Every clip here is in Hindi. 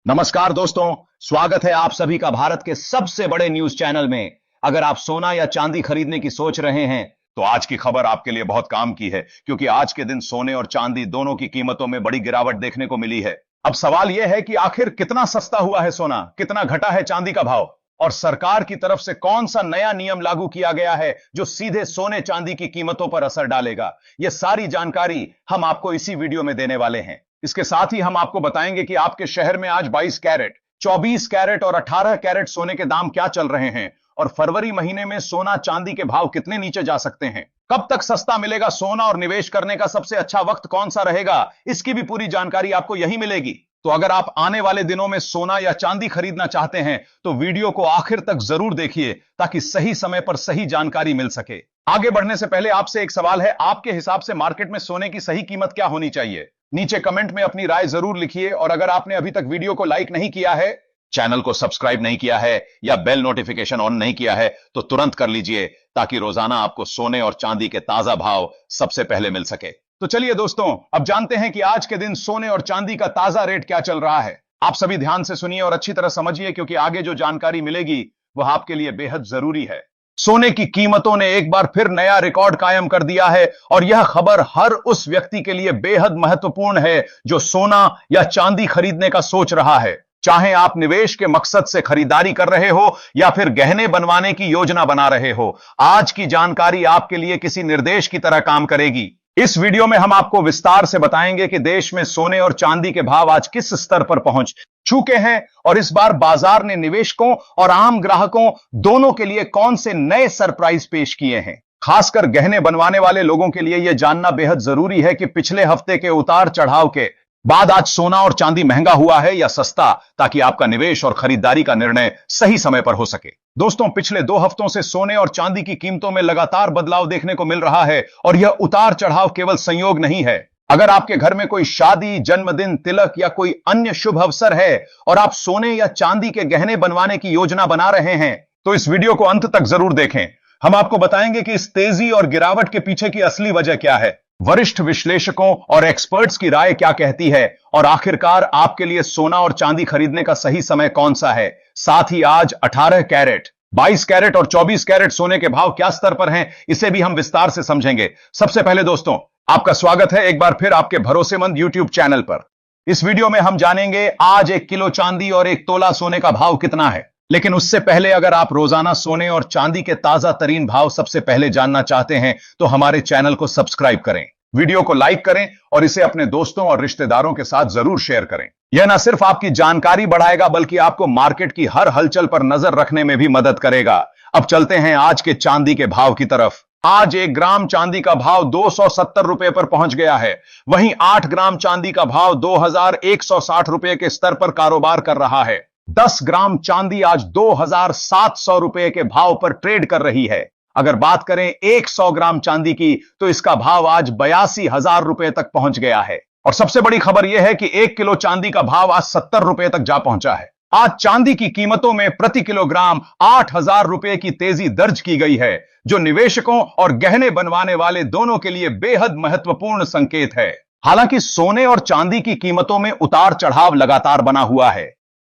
नमस्कार दोस्तों, स्वागत है आप सभी का भारत के सबसे बड़े न्यूज चैनल में। अगर आप सोना या चांदी खरीदने की सोच रहे हैं तो आज की खबर आपके लिए बहुत काम की है, क्योंकि आज के दिन सोने और चांदी दोनों की कीमतों में बड़ी गिरावट देखने को मिली है। अब सवाल यह है कि आखिर कितना सस्ता हुआ है सोना, कितना घटा है चांदी का भाव, और सरकार की तरफ से कौन सा नया नियम लागू किया गया है जो सीधे सोने चांदी की कीमतों पर असर डालेगा। यह सारी जानकारी हम आपको इसी वीडियो में देने वाले हैं। इसके साथ ही हम आपको बताएंगे कि आपके शहर में आज 22 कैरेट, 24 कैरेट और 18 कैरेट सोने के दाम क्या चल रहे हैं, और फरवरी महीने में सोना चांदी के भाव कितने नीचे जा सकते हैं। कब तक सस्ता मिलेगा सोना और निवेश करने का सबसे अच्छा वक्त कौन सा रहेगा, इसकी भी पूरी जानकारी आपको यहीं मिलेगी। तो अगर आप आने वाले दिनों में सोना या चांदी खरीदना चाहते हैं तो वीडियो को आखिर तक जरूर देखिए, ताकि सही समय पर सही जानकारी मिल सके। आगे बढ़ने से पहले आपसे एक सवाल है, आपके हिसाब से मार्केट में सोने की सही कीमत क्या होनी चाहिए? नीचे कमेंट में अपनी राय जरूर लिखिए, और अगर आपने अभी तक वीडियो को लाइक नहीं किया है, चैनल को सब्सक्राइब नहीं किया है या बेल नोटिफिकेशन ऑन नहीं किया है तो तुरंत कर लीजिए, ताकि रोजाना आपको सोने और चांदी के ताजा भाव सबसे पहले मिल सके। तो चलिए दोस्तों, अब जानते हैं कि आज के दिन सोने और चांदी का ताजा रेट क्या चल रहा है। आप सभी ध्यान से सुनिए और अच्छी तरह समझिए, क्योंकि आगे जो जानकारी मिलेगी वह आपके लिए बेहद जरूरी है। सोने की कीमतों ने एक बार फिर नया रिकॉर्ड कायम कर दिया है, और यह खबर हर उस व्यक्ति के लिए बेहद महत्वपूर्ण है जो सोना या चांदी खरीदने का सोच रहा है। चाहे आप निवेश के मकसद से खरीदारी कर रहे हो या फिर गहने बनवाने की योजना बना रहे हो, आज की जानकारी आपके लिए किसी निर्देश की तरह काम करेगी। इस वीडियो में हम आपको विस्तार से बताएंगे कि देश में सोने और चांदी के भाव आज किस स्तर पर पहुंच चुके हैं, और इस बार बाजार ने निवेशकों और आम ग्राहकों दोनों के लिए कौन से नए सरप्राइज पेश किए हैं। खासकर गहने बनवाने वाले लोगों के लिए यह जानना बेहद जरूरी है कि पिछले हफ्ते के उतार चढ़ाव के बाद आज सोना और चांदी महंगा हुआ है या सस्ता, ताकि आपका निवेश और खरीदारी का निर्णय सही समय पर हो सके। दोस्तों, पिछले 2 हफ्तों से सोने और चांदी की कीमतों में लगातार बदलाव देखने को मिल रहा है, और यह उतार चढ़ाव केवल संयोग नहीं है। अगर आपके घर में कोई शादी, जन्मदिन, तिलक या कोई अन्य शुभ अवसर है और आप सोने या चांदी के गहने बनवाने की योजना बना रहे हैं, तो इस वीडियो को अंत तक जरूर देखें। हम आपको बताएंगे कि इस तेजी और गिरावट के पीछे की असली वजह क्या है, वरिष्ठ विश्लेषकों और एक्सपर्ट्स की राय क्या कहती है, और आखिरकार आपके लिए सोना और चांदी खरीदने का सही समय कौन सा है। साथ ही आज 18 कैरेट, 22 कैरेट और 24 कैरेट सोने के भाव क्या स्तर पर हैं, इसे भी हम विस्तार से समझेंगे। सबसे पहले दोस्तों, आपका स्वागत है एक बार फिर आपके भरोसेमंद YouTube चैनल पर। इस वीडियो में हम जानेंगे आज 1 किलो चांदी और 1 तोला सोने का भाव कितना है। लेकिन उससे पहले, अगर आप रोजाना सोने और चांदी के ताजा तरीन भाव सबसे पहले जानना चाहते हैं तो हमारे चैनल को सब्सक्राइब करें, वीडियो को लाइक करें और इसे अपने दोस्तों और रिश्तेदारों के साथ जरूर शेयर करें। यह न सिर्फ आपकी जानकारी बढ़ाएगा, बल्कि आपको मार्केट की हर हलचल पर नजर रखने में भी मदद करेगा। अब चलते हैं आज के चांदी के भाव की तरफ। आज 1 ग्राम चांदी का भाव 270 रुपए पर पहुंच गया है। वहीं 8 ग्राम चांदी का भाव 2160 रुपए के स्तर पर कारोबार कर रहा है। 10 ग्राम चांदी आज 2700 रुपए के भाव पर ट्रेड कर रही है। अगर बात करें 100 ग्राम चांदी की, तो इसका भाव आज 82,000 रुपए तक पहुंच गया है। और सबसे बड़ी खबर यह है कि 1 किलो चांदी का भाव आज 70 रुपए तक जा पहुंचा है। आज चांदी की कीमतों में प्रति किलोग्राम 8,000 रुपए की तेजी दर्ज की गई है, जो निवेशकों और गहने बनवाने वाले दोनों के लिए बेहद महत्वपूर्ण संकेत है। हालांकि सोने और चांदी की कीमतों में उतार चढ़ाव लगातार बना हुआ है।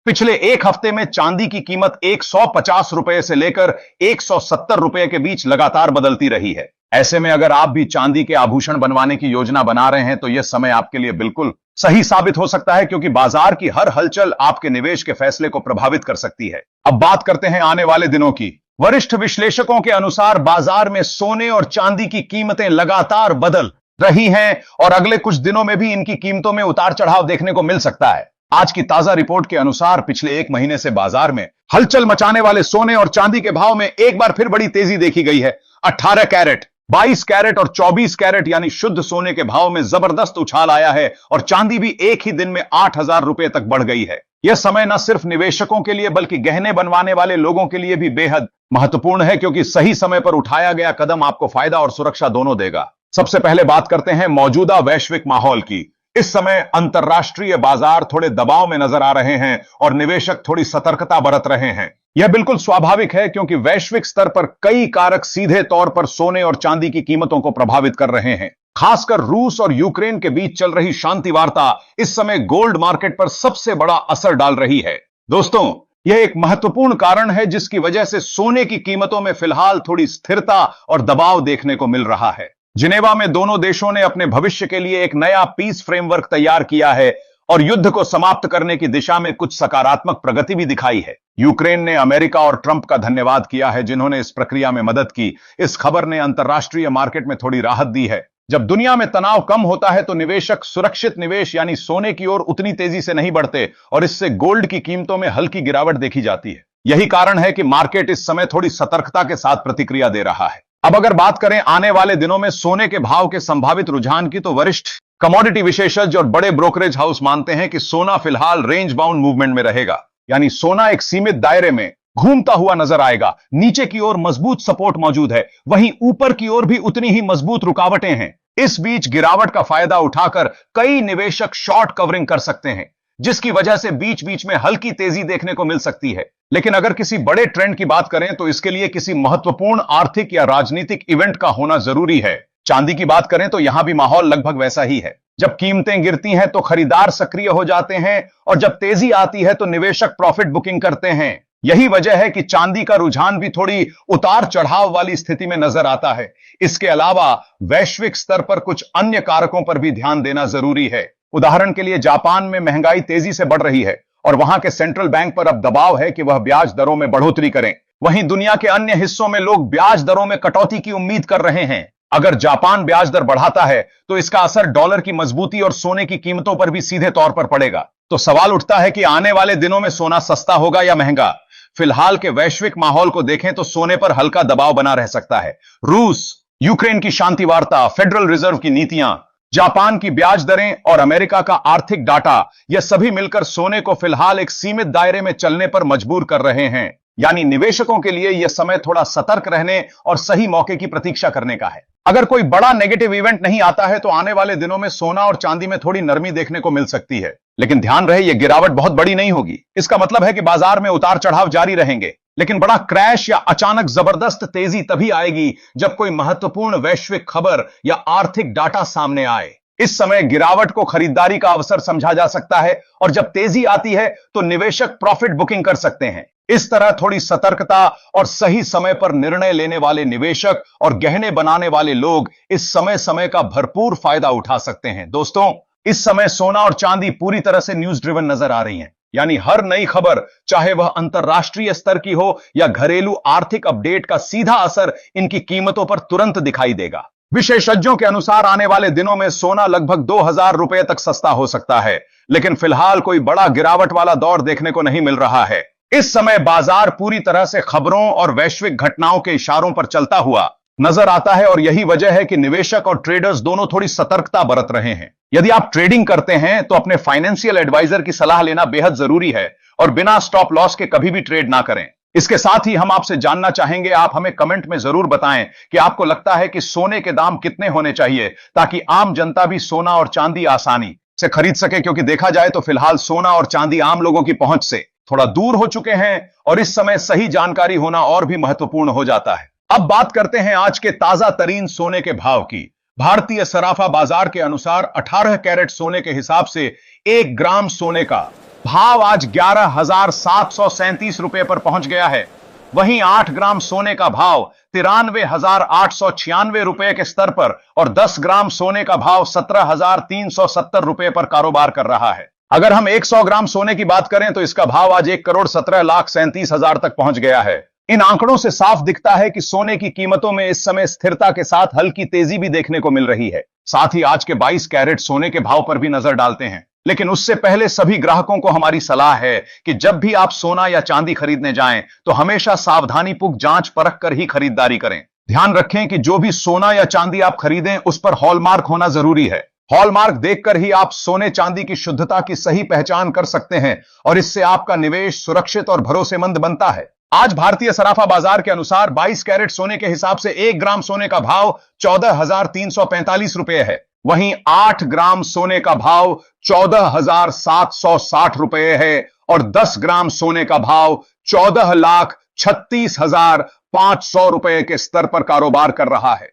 पिछले 1 हफ्ते में चांदी की कीमत 150 रुपए से लेकर 170 रुपए के बीच लगातार बदलती रही है। ऐसे में अगर आप भी चांदी के आभूषण बनवाने की योजना बना रहे हैं तो यह समय आपके लिए बिल्कुल सही साबित हो सकता है, क्योंकि बाजार की हर हलचल आपके निवेश के फैसले को प्रभावित कर सकती है। अब बात करते हैं आने वाले दिनों की। वरिष्ठ विश्लेषकों के अनुसार बाजार में सोने और चांदी की कीमतें लगातार बदल रही हैं, और अगले कुछ दिनों में भी इनकी कीमतों में उतार चढ़ाव देखने को मिल सकता है। आज की ताजा रिपोर्ट के अनुसार पिछले 1 महीने से बाजार में हलचल मचाने वाले सोने और चांदी के भाव में एक बार फिर बड़ी तेजी देखी गई है। 18 कैरेट, 22 कैरेट और 24 कैरेट यानी शुद्ध सोने के भाव में जबरदस्त उछाल आया है, और चांदी भी एक ही दिन में 8,000 रुपए तक बढ़ गई है। यह समय न सिर्फ निवेशकों के लिए बल्कि गहने बनवाने वाले लोगों के लिए भी बेहद महत्वपूर्ण है, क्योंकि सही समय पर उठाया गया कदम आपको फायदा और सुरक्षा दोनों देगा। सबसे पहले बात करते हैं मौजूदा वैश्विक माहौल की। इस समय अंतर्राष्ट्रीय बाजार थोड़े दबाव में नजर आ रहे हैं और निवेशक थोड़ी सतर्कता बरत रहे हैं। यह बिल्कुल स्वाभाविक है, क्योंकि वैश्विक स्तर पर कई कारक सीधे तौर पर सोने और चांदी की कीमतों को प्रभावित कर रहे हैं। खासकर रूस और यूक्रेन के बीच चल रही शांति वार्ता इस समय गोल्ड मार्केट पर सबसे बड़ा असर डाल रही है। दोस्तों, यह एक महत्वपूर्ण कारण है जिसकी वजह से सोने की कीमतों में फिलहाल थोड़ी स्थिरता और दबाव देखने को मिल रहा है। जिनेवा में दोनों देशों ने अपने भविष्य के लिए एक नया पीस फ्रेमवर्क तैयार किया है और युद्ध को समाप्त करने की दिशा में कुछ सकारात्मक प्रगति भी दिखाई है। यूक्रेन ने अमेरिका और ट्रंप का धन्यवाद किया है जिन्होंने इस प्रक्रिया में मदद की। इस खबर ने अंतर्राष्ट्रीय मार्केट में थोड़ी राहत दी है। जब दुनिया में तनाव कम होता है तो निवेशक सुरक्षित निवेश यानी सोने की ओर उतनी तेजी से नहीं बढ़ते और इससे गोल्ड की कीमतों में हल्की गिरावट देखी जाती है। यही कारण है कि मार्केट इस समय थोड़ी सतर्कता के साथ प्रतिक्रिया दे रहा है। अब अगर बात करें आने वाले दिनों में सोने के भाव के संभावित रुझान की, तो वरिष्ठ कमोडिटी विशेषज्ञ और बड़े ब्रोकरेज हाउस मानते हैं कि सोना फिलहाल रेंज बाउंड मूवमेंट में रहेगा, यानी सोना एक सीमित दायरे में घूमता हुआ नजर आएगा। नीचे की ओर मजबूत सपोर्ट मौजूद है, वहीं ऊपर की ओर भी उतनी ही मजबूत रुकावटें हैं। इस बीच गिरावट का फायदा उठाकर कई निवेशक शॉर्ट कवरिंग कर सकते हैं, जिसकी वजह से बीच बीच में हल्की तेजी देखने को मिल सकती है। लेकिन अगर किसी बड़े ट्रेंड की बात करें तो इसके लिए किसी महत्वपूर्ण आर्थिक या राजनीतिक इवेंट का होना जरूरी है। चांदी की बात करें तो यहां भी माहौल लगभग वैसा ही है। जब कीमतें गिरती हैं तो खरीदार सक्रिय हो जाते हैं और जब तेजी आती है तो निवेशक प्रॉफिट बुकिंग करते हैं। यही वजह है कि चांदी का रुझान भी थोड़ी उतार चढ़ाव वाली स्थिति में नजर आता है। इसके अलावा वैश्विक स्तर पर कुछ अन्य कारकों पर भी ध्यान देना जरूरी है। उदाहरण के लिए जापान में महंगाई तेजी से बढ़ रही है और वहां के सेंट्रल बैंक पर अब दबाव है कि वह ब्याज दरों में बढ़ोतरी करें। वहीं दुनिया के अन्य हिस्सों में लोग ब्याज दरों में कटौती की उम्मीद कर रहे हैं। अगर जापान ब्याज दर बढ़ाता है तो इसका असर डॉलर की मजबूती और सोने की कीमतों पर भी सीधे तौर पर पड़ेगा। तो सवाल उठता है कि आने वाले दिनों में सोना सस्ता होगा या महंगा। फिलहाल के वैश्विक माहौल को देखें तो सोने पर हल्का दबाव बना रह सकता है। रूस यूक्रेन की शांति वार्ता, फेडरल रिजर्व की नीतियां, जापान की ब्याज दरें और अमेरिका का आर्थिक डाटा, यह सभी मिलकर सोने को फिलहाल एक सीमित दायरे में चलने पर मजबूर कर रहे हैं। यानी निवेशकों के लिए यह समय थोड़ा सतर्क रहने और सही मौके की प्रतीक्षा करने का है। अगर कोई बड़ा नेगेटिव इवेंट नहीं आता है तो आने वाले दिनों में सोना और चांदी में थोड़ी नरमी देखने को मिल सकती है। लेकिन ध्यान रहे, यह गिरावट बहुत बड़ी नहीं होगी। इसका मतलब है कि बाजार में उतार चढ़ाव जारी रहेंगे, लेकिन बड़ा क्रैश या अचानक जबरदस्त तेजी तभी आएगी जब कोई महत्वपूर्ण वैश्विक खबर या आर्थिक डाटा सामने आए। इस समय गिरावट को खरीदारी का अवसर समझा जा सकता है और जब तेजी आती है तो निवेशक प्रॉफिट बुकिंग कर सकते हैं। इस तरह थोड़ी सतर्कता और सही समय पर निर्णय लेने वाले निवेशक और गहने बनाने वाले लोग इस समय समय का भरपूर फायदा उठा सकते हैं। दोस्तों, इस समय सोना और चांदी पूरी तरह से न्यूज ड्रिवन नजर आ रही हैं। यानी हर नई खबर, चाहे वह अंतरराष्ट्रीय स्तर की हो या घरेलू आर्थिक अपडेट, का सीधा असर इनकी कीमतों पर तुरंत दिखाई देगा। विशेषज्ञों के अनुसार आने वाले दिनों में सोना लगभग 2000 रुपए तक सस्ता हो सकता है, लेकिन फिलहाल कोई बड़ा गिरावट वाला दौर देखने को नहीं मिल रहा है। इस समय बाजार पूरी तरह से खबरों और वैश्विक घटनाओं के इशारों पर चलता हुआ नजर आता है और यही वजह है कि निवेशक और ट्रेडर्स दोनों थोड़ी सतर्कता बरत रहे हैं। यदि आप ट्रेडिंग करते हैं तो अपने फाइनेंशियल एडवाइजर की सलाह लेना बेहद जरूरी है और बिना स्टॉप लॉस के कभी भी ट्रेड ना करें। इसके साथ ही हम आपसे जानना चाहेंगे, आप हमें कमेंट में जरूर बताएं कि आपको लगता है कि सोने के दाम कितने होने चाहिए ताकि आम जनता भी सोना और चांदी आसानी से खरीद सके, क्योंकि देखा जाए तो फिलहाल सोना और चांदी आम लोगों की पहुंच से थोड़ा दूर हो चुके हैं और इस समय सही जानकारी होना और भी महत्वपूर्ण हो जाता है। अब बात करते हैं आज के ताजा तरीन सोने के भाव की। भारतीय सराफा बाजार के अनुसार 18 कैरेट सोने के हिसाब से 1 ग्राम सोने का भाव आज 11,737 रुपए पर पहुंच गया है। वहीं 8 ग्राम सोने का भाव 93,896 रुपए के स्तर पर और 10 ग्राम सोने का भाव 17,370 रुपए पर कारोबार कर रहा है। अगर हम 100 ग्राम सोने की बात करें तो इसका भाव आज 1,17,37,000 तक पहुंच गया है। इन आंकड़ों से साफ दिखता है कि सोने की कीमतों में इस समय स्थिरता के साथ हल्की तेजी भी देखने को मिल रही है। साथ ही आज के 22 कैरेट सोने के भाव पर भी नजर डालते हैं, लेकिन उससे पहले सभी ग्राहकों को हमारी सलाह है कि जब भी आप सोना या चांदी खरीदने जाएं तो हमेशा सावधानीपूर्वक जांच परख कर ही खरीदारी करें। ध्यान रखें कि जो भी सोना या चांदी आप खरीदें उस पर हॉलमार्क होना जरूरी है। हॉलमार्क देखकर ही आप सोने चांदी की शुद्धता की सही पहचान कर सकते हैं और इससे आपका निवेश सुरक्षित और भरोसेमंद बनता है। आज भारतीय सराफा बाजार के अनुसार 22 कैरेट सोने के हिसाब से 1 ग्राम सोने का भाव 14,345 रुपए है। वहीं 8 ग्राम सोने का भाव 14,760 रुपए है और 10 ग्राम सोने का भाव 14,36,500 रुपए के स्तर पर कारोबार कर रहा है।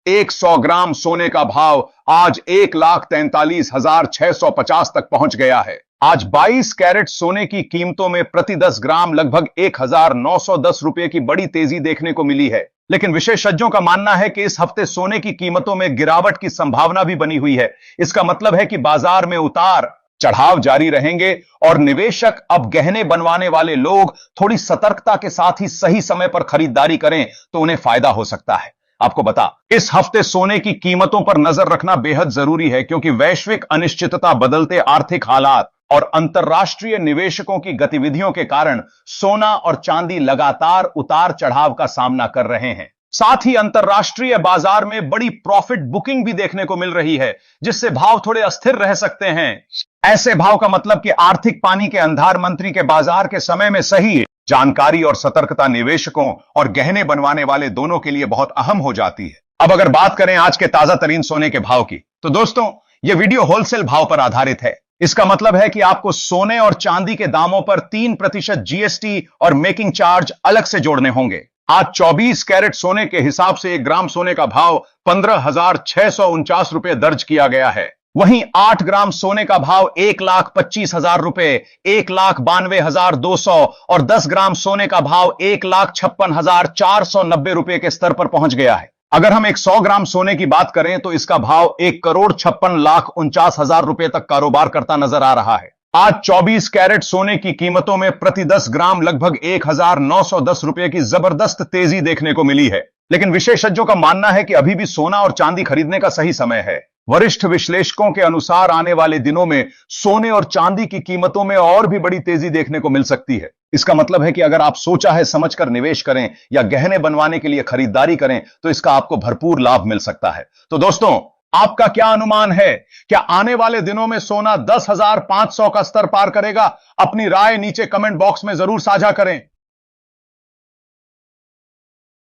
100 ग्राम सोने का भाव आज 1,43,650 तक पहुंच गया है। आज 22 कैरेट सोने की कीमतों में प्रति 10 ग्राम लगभग 1,910 रुपए की बड़ी तेजी देखने को मिली है। लेकिन विशेषज्ञों का मानना है कि इस हफ्ते सोने की कीमतों में गिरावट की संभावना भी बनी हुई है। इसका मतलब है कि बाजार में उतार चढ़ाव जारी रहेंगे और निवेशक अब गहने बनवाने वाले लोग थोड़ी सतर्कता के साथ ही सही समय पर खरीदारी करें तो उन्हें फायदा हो सकता है। आपको बता, इस हफ्ते सोने की कीमतों पर नजर रखना बेहद जरूरी है क्योंकि वैश्विक अनिश्चितता, बदलते आर्थिक हालात और अंतर्राष्ट्रीय निवेशकों की गतिविधियों के कारण सोना और चांदी लगातार उतार चढ़ाव का सामना कर रहे हैं। साथ ही अंतर्राष्ट्रीय बाजार में बड़ी प्रॉफिट बुकिंग भी देखने को मिल रही है, जिससे भाव थोड़े अस्थिर रह सकते हैं। ऐसे भाव का मतलब कि आर्थिक पानी के अंधार मंत्री के बाजार के समय में सही जानकारी और सतर्कता निवेशकों और गहने बनवाने वाले दोनों के लिए बहुत अहम हो जाती है। अब अगर बात करें आज के ताजा तरीन सोने के भाव की, तो दोस्तों यह वीडियो होलसेल भाव पर आधारित है। इसका मतलब है कि आपको सोने और चांदी के दामों पर 3% जीएसटी और मेकिंग चार्ज अलग से जोड़ने होंगे। आज 24 कैरेट सोने के हिसाब से 1 ग्राम सोने का भाव 15,649 रुपए दर्ज किया गया है। वहीं 8 ग्राम सोने का भाव 1,25,000 रुपए, 1,92,200 और 10 ग्राम सोने का भाव 1,56,490 रुपए के स्तर पर पहुंच गया है। अगर हम 100 ग्राम सोने की बात करें तो इसका भाव 1,56,49,000 रुपए तक कारोबार करता नजर आ रहा है। आज 24 कैरेट सोने की कीमतों में प्रति 10 ग्राम लगभग 1,910 रुपए की जबरदस्त तेजी देखने को मिली है। लेकिन विशेषज्ञों का मानना है कि अभी भी सोना और चांदी खरीदने का सही समय है। वरिष्ठ विश्लेषकों के अनुसार आने वाले दिनों में सोने और चांदी की कीमतों में और भी बड़ी तेजी देखने को मिल सकती है। इसका मतलब है कि अगर आप सोचा है समझकर निवेश करें या गहने बनवाने के लिए खरीदारी करें तो इसका आपको भरपूर लाभ मिल सकता है। तो दोस्तों, आपका क्या अनुमान है? क्या आने वाले दिनों में सोना 10,500 का स्तर पार करेगा? अपनी राय नीचे कमेंट बॉक्स में जरूर साझा करें।